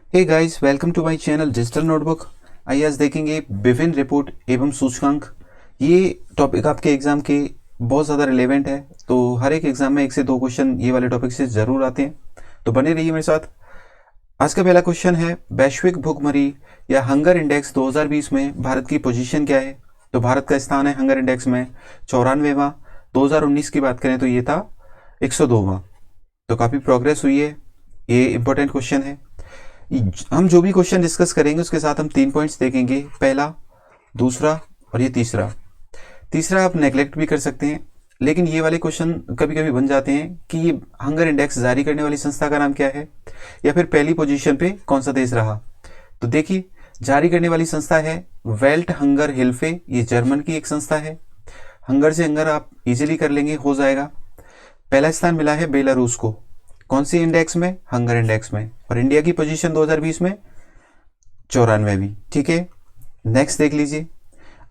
Hey guys, welcome to my channel digital notebook. आइए आज देखेंगे विभिन्न रिपोर्ट एवं सूचकांक। ये टॉपिक आपके एग्जाम के बहुत ज़्यादा रिलेवेंट है, तो हर एक एग्जाम में 1 से 2 क्वेश्चन ये वाले टॉपिक से ज़रूर आते हैं, तो बने रहिए मेरे साथ। आज का पहला क्वेश्चन है, वैश्विक भुखमरी या हंगर इंडेक्स 2020 में भारत की पोजीशन क्या है। तो भारत का स्थान है हंगर इंडेक्स में 94वां। 2019 की बात करें तो ये था 102वां, तो काफ़ी प्रोग्रेस हुई है। ये इंपॉर्टेंट क्वेश्चन है। हम जो भी क्वेश्चन डिस्कस करेंगे उसके साथ हम 3 पॉइंट्स देखेंगे, पहला, दूसरा और ये तीसरा। तीसरा आप नेग्लेक्ट भी कर सकते हैं, लेकिन ये वाले क्वेश्चन कभी कभी बन जाते हैं कि ये हंगर इंडेक्स जारी करने वाली संस्था का नाम क्या है, या फिर पहली पोजीशन पे कौन सा देश रहा। तो देखिए, जारी करने वाली संस्था है वेल्ट हंगर हिल्फे, ये जर्मन की एक संस्था है। हंगर से हंगर आप इजीली कर लेंगे, हो जाएगा। पहला स्थान मिला है बेलारूस को, कौन सी इंडेक्स में, हंगर इंडेक्स में, और इंडिया की पोजीशन 2020 में 94वीं। ठीक है, नेक्स्ट देख लीजिए।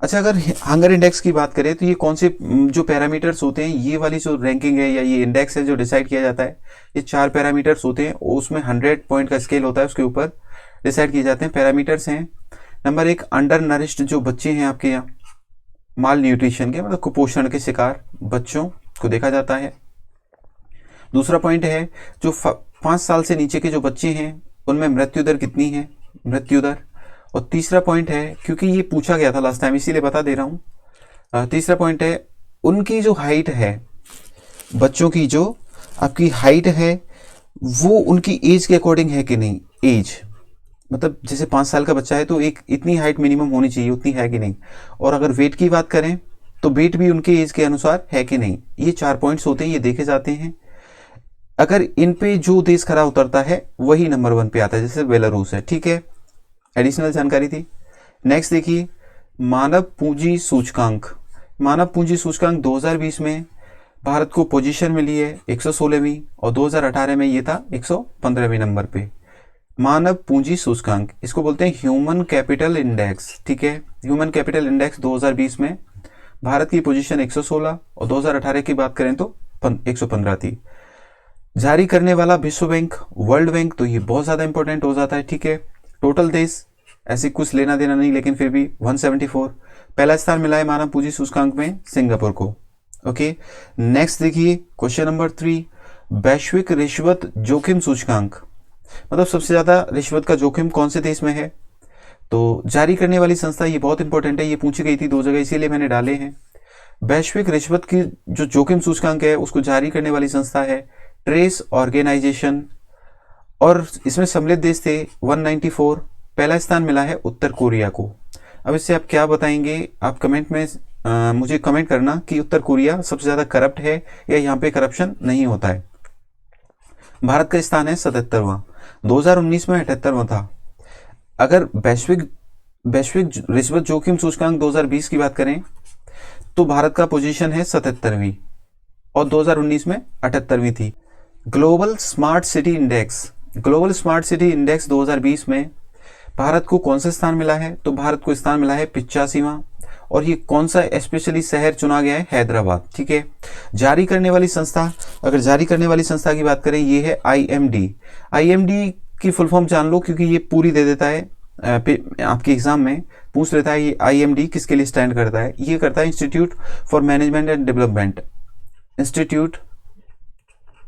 अच्छा, अगर हंगर इंडेक्स की बात करें तो ये कौन से जो पैरामीटर्स होते हैं, ये वाली जो रैंकिंग है या ये इंडेक्स है जो डिसाइड किया जाता है, ये 4 पैरामीटर्स होते हैं। उसमें 100 पॉइंट का स्केल होता है, उसके ऊपर डिसाइड किए जाते हैं। पैरामीटर्स हैं, नंबर 1, अंडर नरिश्ड जो बच्चे हैं आपके यहाँ, माल न्यूट्रिशन के मतलब कुपोषण के शिकार बच्चों को देखा जाता है। दूसरा पॉइंट है, जो 5 साल से नीचे के जो बच्चे हैं उनमें मृत्यु दर कितनी है, मृत्यु दर। और तीसरा पॉइंट है, क्योंकि ये पूछा गया था लास्ट टाइम इसीलिए बता दे रहा हूँ, तीसरा पॉइंट है उनकी जो हाइट है, बच्चों की जो आपकी हाइट है वो उनकी एज के अकॉर्डिंग है कि नहीं। एज मतलब जैसे 5 साल का बच्चा है तो एक इतनी हाइट मिनिमम होनी चाहिए, उतनी है कि नहीं। और अगर वेट की बात करें तो वेट भी उनके एज के अनुसार है कि नहीं। ये 4 पॉइंट्स होते हैं, ये देखे जाते हैं। अगर इन पे जो देश खरा उतरता है वही नंबर 1 पे आता है, जैसे बेलारूस है। ठीक है, एडिशनल जानकारी थी। नेक्स्ट देखिए, मानव पूंजी सूचकांक। मानव पूंजी सूचकांक 2020 में भारत को पोजीशन मिली है 116वीं, और 2018 में ये था 115वें नंबर पे। मानव पूंजी सूचकांक, इसको बोलते हैं ह्यूमन कैपिटल इंडेक्स। ठीक है, ह्यूमन कैपिटल इंडेक्स 2020 में भारत की पोजीशन 116 और 2018 की बात करें तो 115 थी। जारी करने वाला विश्व बैंक, वर्ल्ड बैंक, तो ये बहुत ज़्यादा इंपॉर्टेंट हो जाता है। ठीक है, टोटल देश ऐसे कुछ लेना देना नहीं, लेकिन फिर भी 174। पहला स्थान मिला है मानव पूंजी सूचकांक में सिंगापुर को। ओके, नेक्स्ट देखिए क्वेश्चन नंबर 3, वैश्विक रिश्वत जोखिम सूचकांक, मतलब सबसे ज़्यादा रिश्वत का जोखिम कौन से देश में है। तो जारी करने वाली संस्था, ये बहुत इंपॉर्टेंट है, ये पूछी गई थी 2 जगह, इसीलिए मैंने डाले हैं। वैश्विक रिश्वत की जो जोखिम सूचकांक है उसको जारी करने वाली संस्था है ट्रेस ऑर्गेनाइजेशन, और इसमें सम्मिलित देश थे 194। पहला स्थान मिला है उत्तर कोरिया को। अब इससे आप क्या बताएंगे, आप कमेंट में मुझे कमेंट करना कि उत्तर कोरिया सबसे ज़्यादा करप्ट है या यहाँ पे करप्शन नहीं होता है। भारत का स्थान है 77वां, 2019 में 78वां था। अगर वैश्विक वैश्विक रिश्वत जोखिम सूचकांक 2020 की बात करें तो भारत का पोजीशन है 77वीं, और 2019 में 78वीं थी। Global smart city index, global smart city index 2020 में भारत को कौन सा स्थान मिला है। तो भारत को स्थान मिला है 85वां, और ये कौन सा स्पेशली शहर चुना गया है, हैदराबाद। ठीक है, जारी करने वाली संस्था, अगर जारी करने वाली संस्था की बात करें ये है IMD। IMD की फुल फॉर्म जान लो, क्योंकि ये पूरी दे देता है, आपके एग्जाम में पूछ लेता है ये IMD किसके लिए स्टैंड करता है। ये करता है institute for management and development,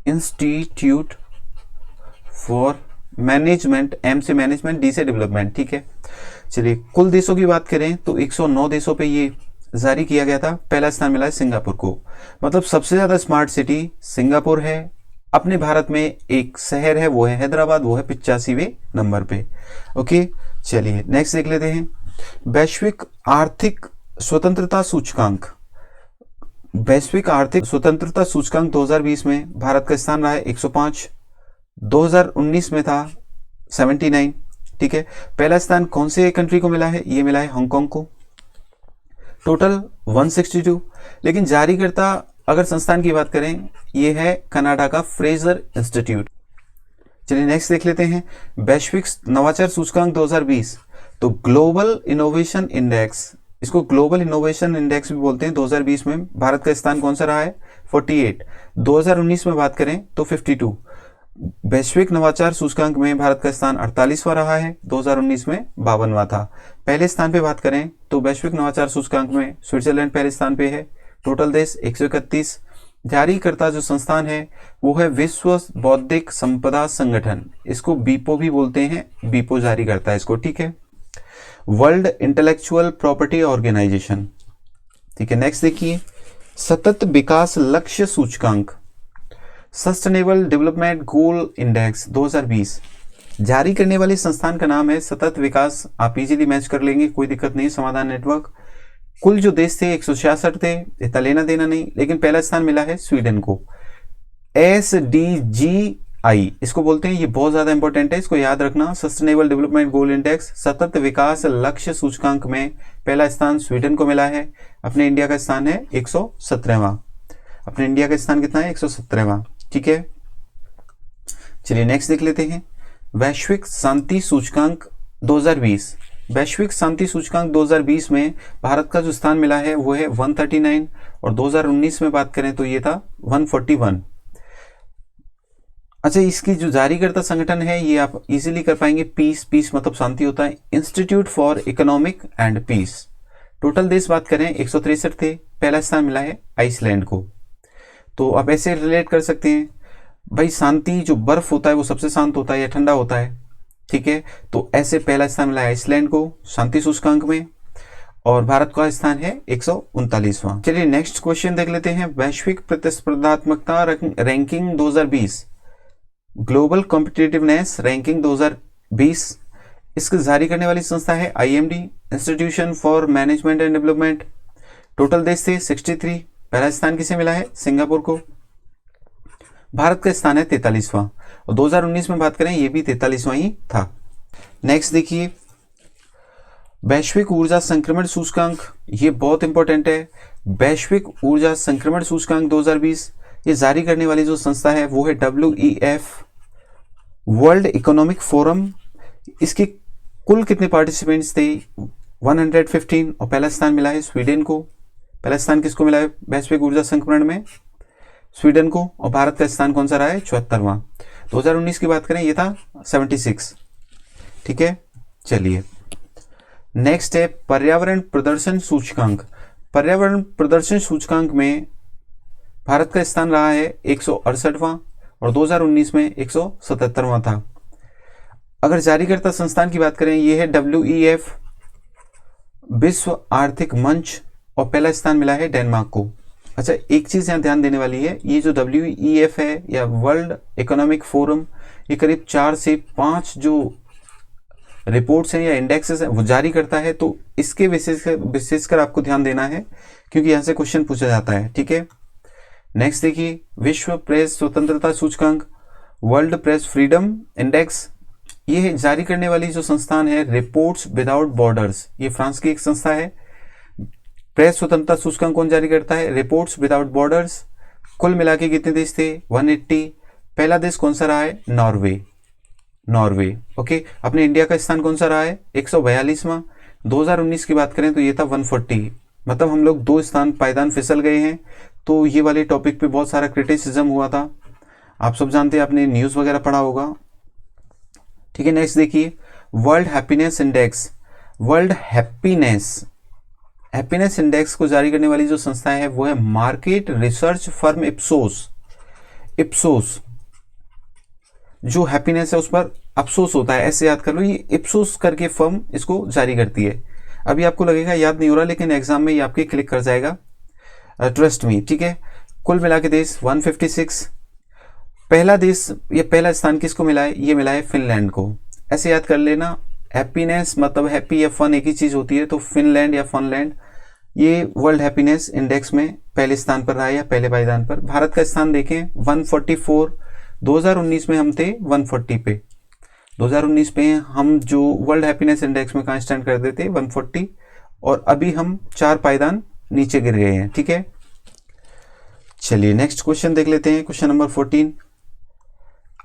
institute for management, M से मैनेजमेंट, D से डेवलपमेंट। ठीक है, चलिए कुल देशों की बात करें तो 109 देशों पे ये जारी किया गया था। पहला स्थान मिला है सिंगापुर को, मतलब सबसे ज्यादा स्मार्ट सिटी सिंगापुर है। अपने भारत में एक शहर है वो है हैदराबाद, वो है 85वें नंबर पे। ओके, चलिए नेक्स्ट देख लेते हैं। वैश्विक आर्थिक स्वतंत्रता सूचकांक, वैश्विक आर्थिक स्वतंत्रता सूचकांक 2020 में भारत का स्थान रहा है 105, 2019 में था 79। ठीक है, पहला स्थान कौन से कंट्री को मिला है, ये मिला है हांगकांग को, टोटल 162। लेकिन जारीकर्ता अगर संस्थान की बात करें ये है कनाडा का फ्रेजर इंस्टीट्यूट। चलिए नेक्स्ट देख लेते हैं, वैश्विक नवाचार सूचकांक 2020, तो ग्लोबल इनोवेशन इंडेक्स, इसको ग्लोबल इनोवेशन इंडेक्स भी बोलते हैं। 2020 में भारत का स्थान कौन सा रहा है, 48। 2019 में बात करें तो 52। वैश्विक नवाचार सूचकांक में भारत का स्थान 48वां रहा है, 2019 में 52वां था। पहले स्थान पे बात करें तो वैश्विक नवाचार सूचकांक में स्विट्जरलैंड पहले स्थान पे है, टोटल देश 131। जारीकर्ता जो संस्थान है वो है विश्व बौद्धिक संपदा संगठन, इसको बीपो भी बोलते हैं, बीपो जारी करता है इसको, ठीक है। वर्ल्ड इंटेलेक्चुअल प्रॉपर्टी ऑर्गेनाइजेशन, ठीक है। नेक्स्ट देखिए, सतत विकास लक्ष्य सूचकांक, सस्टेनेबल डेवलपमेंट गोल इंडेक्स 2020 जारी करने वाले संस्थान का नाम है सतत विकास। आप इजीली मैच कर लेंगे, कोई दिक्कत नहीं। समाधान नेटवर्क, कुल जो देश थे 166 थे, इतना लेना देना नहीं, लेकिन पहला स्थान मिला है स्वीडन को। SDGI इसको बोलते हैं, ये बहुत ज्यादा इंपॉर्टेंट है, इसको याद रखना। सस्टेनेबल डेवलपमेंट गोल इंडेक्स सतत विकास लक्ष्य सूचकांक में पहला स्थान स्वीडन को मिला है। अपने इंडिया का स्थान है 117वां। अपने इंडिया का स्थान कितना है? 117वां, ठीक है। चलिए नेक्स्ट देख लेते हैं, वैश्विक शांति सूचकांक 2020। वैश्विक शांति सूचकांक 2020 में भारत का जो स्थान मिला है वो है 139, और 2019 में बात करें तो ये था 141। अच्छा, इसकी जो जारीकर्ता संगठन है ये आप इजीली कर पाएंगे, पीस मतलब शांति होता है, institute for economic and peace. Total देश बात करें 163 थे, पहला स्थान मिला है आइसलैंड को। तो आप ऐसे रिलेट कर सकते हैं भाई, शांति जो बर्फ होता है वो सबसे शांत होता है या ठंडा होता है, ठीक है। तो ऐसे पहला स्थान मिला है आइसलैंड को शांति सूचकांक में, और भारत का स्थान है 139वां। चलिए नेक्स्ट क्वेश्चन देख लेते हैं, वैश्विक प्रतिस्पर्धात्मकता रैंकिंग 2020, ग्लोबल कॉम्पिटिटिवनेस रैंकिंग 2020। इसको जारी करने वाली संस्था है IMD, institution for management and development. Total देश थे 63, पहला स्थान किसे मिला है? सिंगापुर को। भारत का स्थान है 43वां, और 2019 में बात करें ये भी 43वां ही था। नेक्स्ट देखिए, वैश्विक ऊर्जा संक्रमण सूचकांक, ये बहुत इंपॉर्टेंट है। वैश्विक ऊर्जा संक्रमण सूचकांक 2020 ये जारी करने वाली जो संस्था है वो है WEF, वर्ल्ड इकोनॉमिक फोरम। इसके कुल कितने पार्टिसिपेंट्स थे? 115, और पहला स्थान मिला है स्वीडन को। पहला स्थान किसको मिला है वैश्विक ऊर्जा संक्रमण में? स्वीडन को। और भारत का स्थान कौन सा रहा है? 74वां। 2019 की बात करें ये था 76, ठीक है। चलिए नेक्स्ट है पर्यावरण प्रदर्शन सूचकांक। पर्यावरण प्रदर्शन सूचकांक में भारत का स्थान रहा है 168वां, और 2019 में 177वां था। अगर जारीकर्ता संस्थान की बात करें ये है WEF, विश्व आर्थिक मंच, और पहला स्थान मिला है डेनमार्क को। अच्छा, एक चीज यहाँ ध्यान देने वाली है, ये जो WEF है या वर्ल्ड इकोनॉमिक फोरम, ये करीब 4 से 5 जो रिपोर्ट्स हैं या इंडेक्सेस हैं वो जारी करता है। तो इसके विशेषकर आपको ध्यान देना है, क्योंकि यहाँ से क्वेश्चन पूछा जाता है, ठीक है। नेक्स्ट देखिए, विश्व प्रेस स्वतंत्रता सूचकांक, वर्ल्ड प्रेस फ्रीडम इंडेक्स, ये जारी करने वाली जो संस्थान है रिपोर्ट्स विदाउट बॉर्डर्स, ये फ्रांस की एक संस्था है। प्रेस स्वतंत्रता सूचकांक कौन जारी करता है? Reports without borders. कुल मिला के कितने देश थे? 180। पहला देश कौन सा रहा है? Norway, okay. अपने इंडिया का स्थान कौन सा रहा है? 142वां। 2019 की बात करें तो ये था 140, मतलब हम लोग 2 स्थान पायदान फिसल गए हैं। तो ये वाले टॉपिक पे बहुत सारा क्रिटिसिज्म हुआ था, आप सब जानते हैं, आपने न्यूज वगैरह पढ़ा होगा, ठीक है। नेक्स्ट देखिए, world happiness index. World happiness index को जारी करने वाली जो संस्था है वो है मार्केट रिसर्च फर्म इप्सोस। जो हैप्पीनेस है उस पर अफसोस होता है, ऐसे याद कर लो, ये इप्सोस करके फर्म इसको जारी करती है। अभी आपको लगेगा याद नहीं हो रहा, लेकिन एग्जाम में ये आपके क्लिक कर जाएगा, ट्रस्ट मी, ठीक है। कुल मिला के देश 156। पहला देश, ये पहला स्थान किसको मिला है? ये मिला है फिनलैंड को। ऐसे याद कर लेना, हैप्पीनेस मतलब हैप्पी या फन एक ही चीज होती है, तो फिनलैंड या फनलैंड ये वर्ल्ड हैप्पीनेस इंडेक्स में पहले स्थान पर रहा है या पहले पायदान पर। भारत का स्थान देखें 144, 2019 में हम थे 140 पे। 2019 पे हम जो वर्ल्ड हैप्पीनेस इंडेक्स में कहाँ स्टैंड कर देते 140, और अभी हम 4 पायदान नीचे गिर गए हैं, ठीक है। चलिए नेक्स्ट क्वेश्चन देख लेते हैं, क्वेश्चन नंबर 14,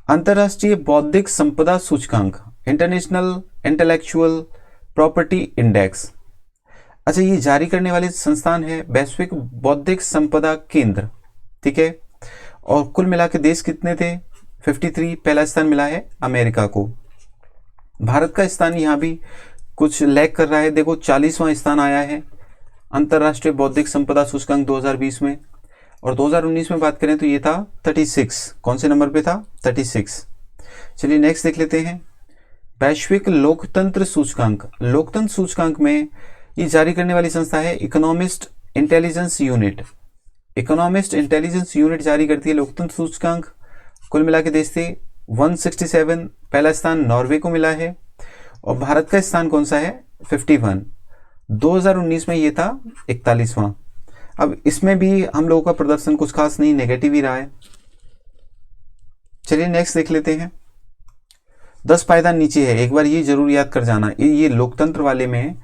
अंतरराष्ट्रीय बौद्धिक संपदा सूचकांक, इंटरनेशनल इंटेलेक्चुअल प्रॉपर्टी इंडेक्स। अच्छा, ये जारी करने वाले संस्थान है वैश्विक बौद्धिक संपदा केंद्र, ठीक है। और कुल मिला के देश कितने थे? 53 पहला स्थान मिला है अमेरिका को। भारत का स्थान यहाँ भी कुछ लैग कर रहा है, देखो 40वां स्थान आया है अंतर्राष्ट्रीय बौद्धिक संपदा सूचकांक 2020 में, और 2019 में बात करें तो ये था 36। कौन से नंबर पे था? 36। चलिए नेक्स्ट देख लेते हैं। वैश्विक लोकतंत्र सूचकांक, लोकतंत्र सूचकांक में ये जारी करने वाली संस्था है economist intelligence unit. Economist intelligence unit जारी करती है लोकतंत्र सूचकांक। कुल मिला के देश थे 167, पहला स्थान नॉर्वे को मिला है, और भारत का स्थान कौन सा है? 51। 2019 में ये था 41वां। अब इसमें भी हम लोगों का प्रदर्शन कुछ खास नहीं, नेगेटिव ही रहा है। चलिए नेक्स्ट देख लेते हैं। 10 पायदान नीचे है, एक बार ये जरूर याद कर जाना, ये लोकतंत्र वाले में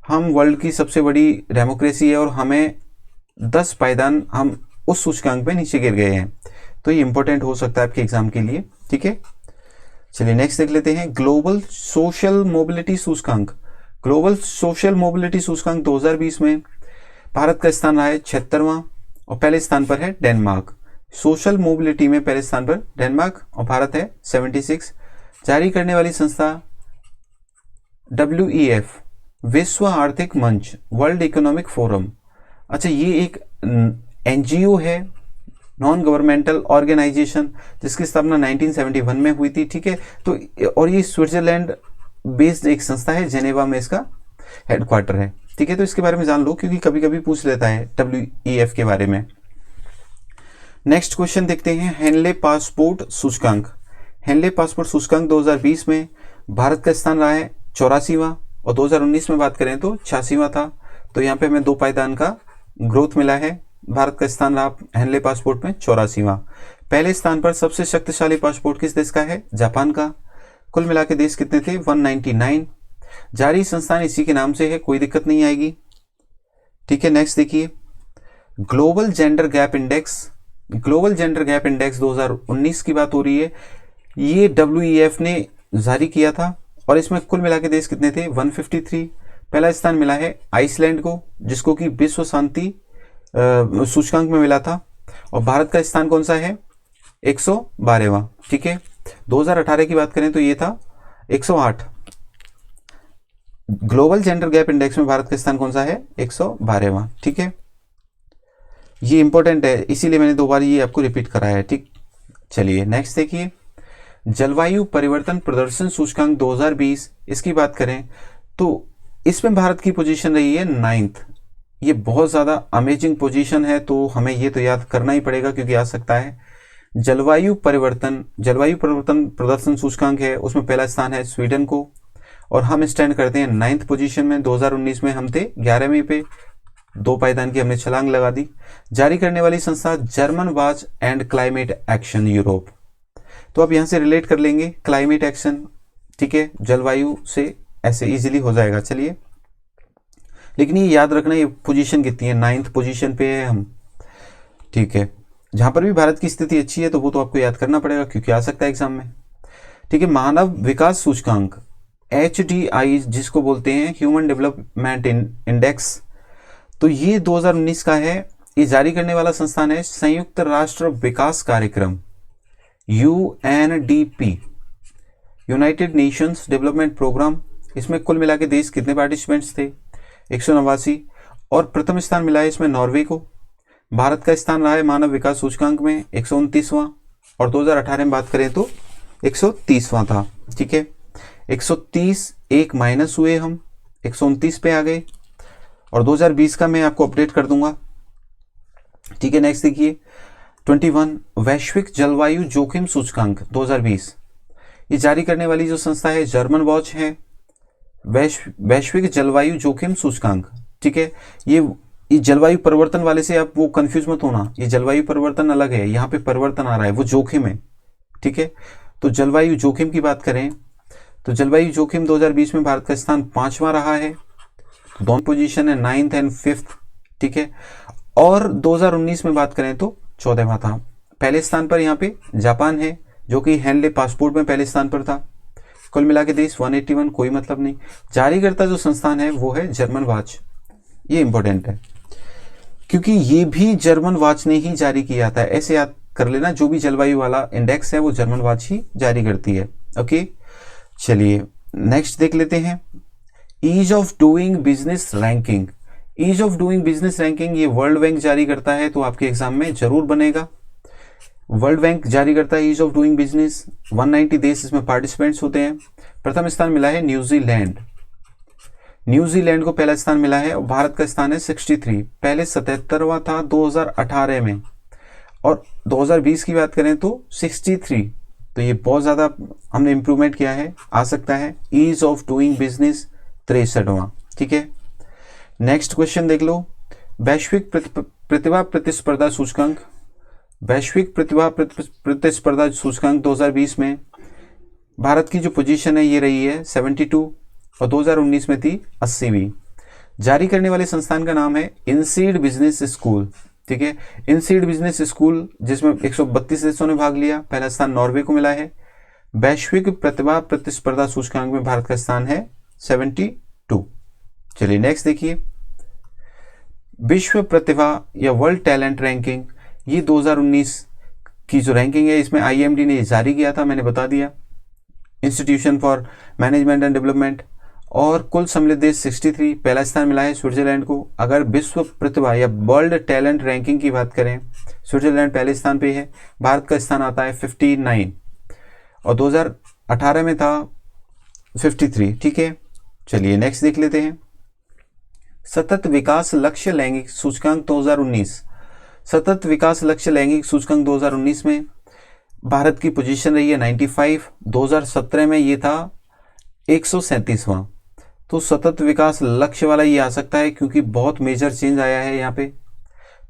हम वर्ल्ड की सबसे बड़ी डेमोक्रेसी है और हमें 10 पायदान हम उस सूचकांक पे नीचे गिर गए हैं, तो ये इंपॉर्टेंट हो सकता है आपके एग्जाम के लिए। ठीक है, चलिए नेक्स्ट देख लेते हैं। ग्लोबल सोशल मोबिलिटी सूचकांक, ग्लोबल सोशल मोबिलिटी सूचकांक 2020 में भारत का स्थान रहा है 76वां, और पहले स्थान पर है डेनमार्क। सोशल मोबिलिटी में पहले स्थान पर डेनमार्क और भारत है 76। जारी करने वाली संस्था WEF, विश्व आर्थिक मंच, वर्ल्ड इकोनॉमिक फोरम। अच्छा, ये एक NGO है, नॉन गवर्नमेंटल ऑर्गेनाइजेशन, जिसकी स्थापना 1971 में हुई थी। ठीक है, तो और ये स्विट्जरलैंड बेस्ड एक संस्था है, जेनेवा में इसका हेडक्वार्टर है। ठीक है, तो इसके बारे में जान लो क्योंकि कभी कभी पूछ लेता है WEF के बारे में। नेक्स्ट क्वेश्चन देखते हैं। हेनले पासपोर्ट सूचकांक, हेनले पासपोर्ट सूचकांक 2020 में भारत का स्थान रहा है 84वां, और 2019 में बात करें तो 86वां था। तो यहाँ पे हमें 2 पायदान का ग्रोथ मिला है। भारत का स्थान रहा हेनले पासपोर्ट में 84वां। पहले स्थान पर सबसे शक्तिशाली पासपोर्ट किस देश का है? जापान का। कुल मिला के देश कितने थे? 199। जारी संस्थान इसी के नाम से है, कोई दिक्कत नहीं आएगी। ठीक है, नेक्स्ट देखिए। Global gender gap index, global gender gap index 2019 की बात हो रही है। ये WEF ने जारी किया था, और इसमें कुल मिला के देश कितने थे? 153। पहला स्थान मिला है आइसलैंड को, जिसको कि विश्व शांति सूचकांक में मिला था, और भारत का स्थान कौन सा है? 112वां। ठीक है, 2018 की बात करें तो ये था 108। ग्लोबल जेंडर गैप इंडेक्स में भारत का स्थान कौन सा है? 112वां। ठीक है, ये इंपॉर्टेंट है, इसीलिए मैंने 2 बार ये आपको रिपीट कराया है। ठीक, चलिए नेक्स्ट देखिए। जलवायु परिवर्तन प्रदर्शन सूचकांक 2020, इसकी बात करें तो इसमें भारत की पोजीशन रही है 9th। ये बहुत ज़्यादा अमेजिंग पोजीशन है, तो हमें ये तो याद करना ही पड़ेगा क्योंकि आ सकता है। जलवायु परिवर्तन प्रदर्शन सूचकांक है, उसमें पहला स्थान है स्वीडन को, और हम स्टैंड करते हैं 9th पोजीशन में। 2019 में हम थे 11वें पे, 2 पायदान की हमने छलांग लगा दी। जारी करने वाली संस्था German watch and climate action Europe. तो आप यहां से रिलेट कर लेंगे क्लाइमेट एक्शन, ठीक है, जलवायु से ऐसे इजीली हो जाएगा। चलिए, लेकिन ये याद रखना ये पोजीशन कितनी है, 9th पोजीशन पे है हम। ठीक है, जहां पर भी भारत की स्थिति अच्छी है तो वो तो आपको याद करना पड़ेगा क्योंकि आ सकता है एग्जाम में। ठीक है, मानव विकास सूचकांक HDI, जिसको बोलते हैं ह्यूमन डेवलपमेंट इंडेक्स, तो ये 2019 का है। ये जारी करने वाला संस्थान है संयुक्त राष्ट्र विकास कार्यक्रम, UNDP, United Nations development programme. इसमें कुल मिला के देश कितने पार्टिसिपेंट्स थे? 189, और प्रथम स्थान मिला है इसमें नॉर्वे को। भारत का स्थान रहा है मानव विकास सूचकांक में 129वां, और 2018 में बात करें तो 130वां था। ठीक है, 130 एक माइनस हुए, हम 129 पे आ गए, और 2020 का मैं आपको अपडेट कर दूंगा। ठीक है, नेक्स्ट देखिए 21 वैश्विक जलवायु जोखिम सूचकांक 2020। ये जारी करने वाली जो संस्था है जर्मन वॉच है, वैश्विक जलवायु जोखिम सूचकांक। ठीक है, ये जलवायु परिवर्तन वाले से आप वो कंफ्यूज मत होना, ये जलवायु परिवर्तन अलग है, यहाँ पे परिवर्तन आ रहा है, वो जोखिम है। ठीक है, तो जलवायु जोखिम की बात करें तो जलवायु जोखिम 2020 में भारत का स्थान 5वां रहा है, दोनों पोजीशन है 9th एंड 5th। ठीक है, और 2019 में बात करें तो 14वां था। पहले स्थान पर यहाँ पे जापान है, जो कि हेनले पासपोर्ट में पहले स्थान पर था। कुल मिला के देश 181, कोई मतलब नहीं। जारी करता जो संस्थान है वो है जर्मन वॉच। ये इंपॉर्टेंट है क्योंकि ये भी जर्मन वॉच ने ही जारी किया था, ऐसे कर लेना, जो भी जलवायु वाला इंडेक्स है वो जर्मन वाच ही जारी करती है। ओके, चलिए नेक्स्ट देख लेते हैं। Ease of doing business ranking. Ease of doing business ranking ये वर्ल्ड बैंक जारी करता है, तो आपके एग्जाम में जरूर बनेगा। वर्ल्ड बैंक जारी करता है ईज ऑफ डूइंग बिजनेस। 190 देश इसमें पार्टिसिपेंट्स होते हैं। प्रथम स्थान मिला है न्यूजीलैंड। न्यूजीलैंड को पहला स्थान मिला है और भारत का स्थान है 63। पहले 77वां था 2018 में, और 2020 की बात करें तो 63। तो ये बहुत ज़्यादा हमने इम्प्रूवमेंट किया है। आ सकता है ईज ऑफ डूइंग बिजनेस 63वां। ठीक है, नेक्स्ट क्वेश्चन देख लो। वैश्विक प्रतिभा प्रतिस्पर्धा सूचकांक। वैश्विक प्रतिभा प्रतिस्पर्धा सूचकांक 2020 में भारत की जो पोजीशन है ये रही है 72 और 2019 में थी 80वीं। जारी करने वाले संस्थान का नाम है इनसीड बिजनेस स्कूल। ठीक है, इनसीड बिजनेस स्कूल जिसमें 132 देशों ने भाग लिया। पहला स्थान नॉर्वे को मिला है। वैश्विक प्रतिभा प्रतिस्पर्धा सूचकांक में भारत का स्थान है 72। चलिए नेक्स्ट देखिए। विश्व प्रतिभा या वर्ल्ड टैलेंट रैंकिंग, ये 2019 की जो रैंकिंग है इसमें IMD ने जारी किया था, मैंने बता दिया, institution for management and development. और कुल सम्मिलित देश 63। पहला स्थान मिला है स्विट्जरलैंड को। अगर विश्व प्रतिभा या वर्ल्ड टैलेंट रैंकिंग की बात करें, स्विट्जरलैंड पहले स्थान पे है। भारत का स्थान आता है 59 और 2018 में था 53। ठीक है, चलिए नेक्स्ट देख लेते हैं। सतत विकास लक्ष्य लैंगिक सूचकांक 2019। सतत विकास लक्ष्य लैंगिक सूचकांक 2019 में भारत की पोजीशन रही है 95। 2017 में ये था 137वां। तो सतत विकास लक्ष्य वाला ये आ सकता है क्योंकि बहुत मेजर चेंज आया है यहाँ पे।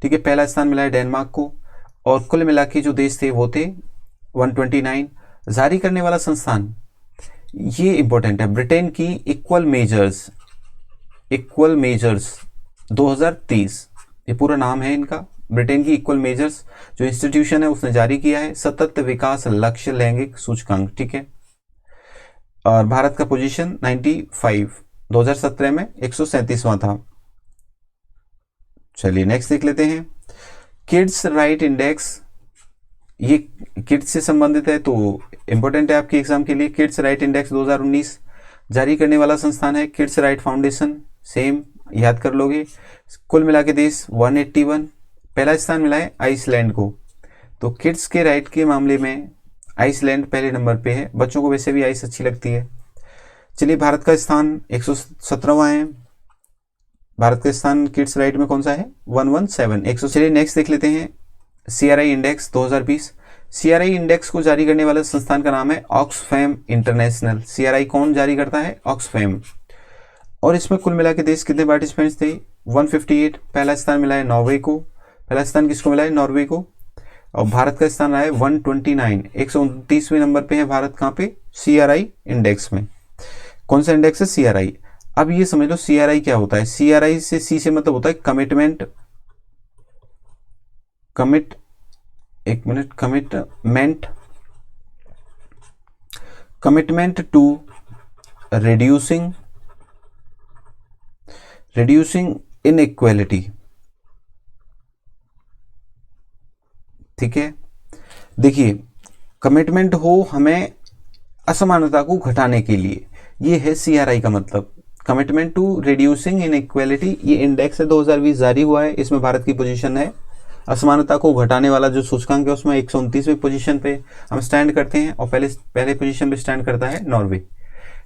ठीक है, पहला स्थान मिला है डेनमार्क को और कुल मिला के जो देश थे वो थे 129। जारी करने वाला संस्थान, ये इंपॉर्टेंट है, ब्रिटेन की इक्वल मेजर्स 2030, ये पूरा नाम है इनका। ब्रिटेन की इक्वल मेजर्स जो इंस्टीट्यूशन है उसने जारी किया है सतत विकास लक्ष्य लैंगिक सूचकांक। ठीक है, और भारत का पोजीशन 95, 2017 में 137वां था। चलिए नेक्स्ट देख लेते हैं। किड्स राइट इंडेक्स, ये किड्स से संबंधित है तो इंपॉर्टेंट है आपके एग्जाम के लिए। किड्स राइट इंडेक्स 2019 जारी करने वाला संस्थान है किड्स राइट फाउंडेशन। सेम याद कर लोगे। कुल मिला के देश 181। पहला स्थान मिला है आइसलैंड को। तो किड्स के राइट के मामले में आइसलैंड पहले नंबर पे है। बच्चों को वैसे भी आइस अच्छी लगती है। चलिए भारत का स्थान 117वां है। भारत का स्थान किड्स राइट में कौन सा है? 117। चलिए नेक्स्ट देख लेते हैं। CRI index 2020। CRI इंडेक्स को जारी करने वाले संस्थान का नाम है ऑक्सफैम इंटरनेशनल। CRI कौन जारी करता है? ऑक्सफैम। और इसमें कुल मिला के देश कितने पार्टिसिपेंट्स थे? 158। पहला स्थान मिला है नॉर्वे को। पहला स्थान किसको मिला है? नॉर्वे को। और भारत का स्थान आया है 129। 129वें नंबर पे है भारत। कहाँ पे? CRI इंडेक्स में। कौन सा इंडेक्स है? CRI। अब ये समझ लो CRI क्या होता है। CRI से C से मतलब होता है कमिटमेंट टू रिड्यूसिंग इनइक्वालिटी। ठीक है, देखिए कमिटमेंट हो हमें असमानता को घटाने के लिए, ये है CRI का मतलब, कमिटमेंट टू रिड्यूसिंग इनइक्वालिटी। ये इंडेक्स है 2020 जारी हुआ है। इसमें भारत की पोजीशन है, असमानता को घटाने वाला जो सूचकांक है उसमें 129वें पोजीशन पे हम स्टैंड करते हैं और पहले पोजीशन पे स्टैंड करता है नॉर्वे।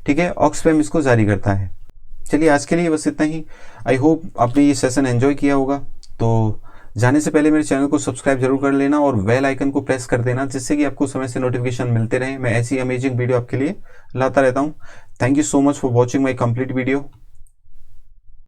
ठीक है, ऑक्सफैम इसको जारी करता है। चलिए आज के लिए बस इतना ही। आई होप आपने ये सेशन एंजॉय किया होगा। तो जाने से पहले मेरे चैनल को सब्सक्राइब जरूर कर लेना और बेल आइकन को प्रेस कर देना, जिससे कि आपको समय से नोटिफिकेशन मिलते रहे। मैं ऐसी अमेजिंग वीडियो आपके लिए लाता रहता हूँ। Thank you so much for watching my complete video.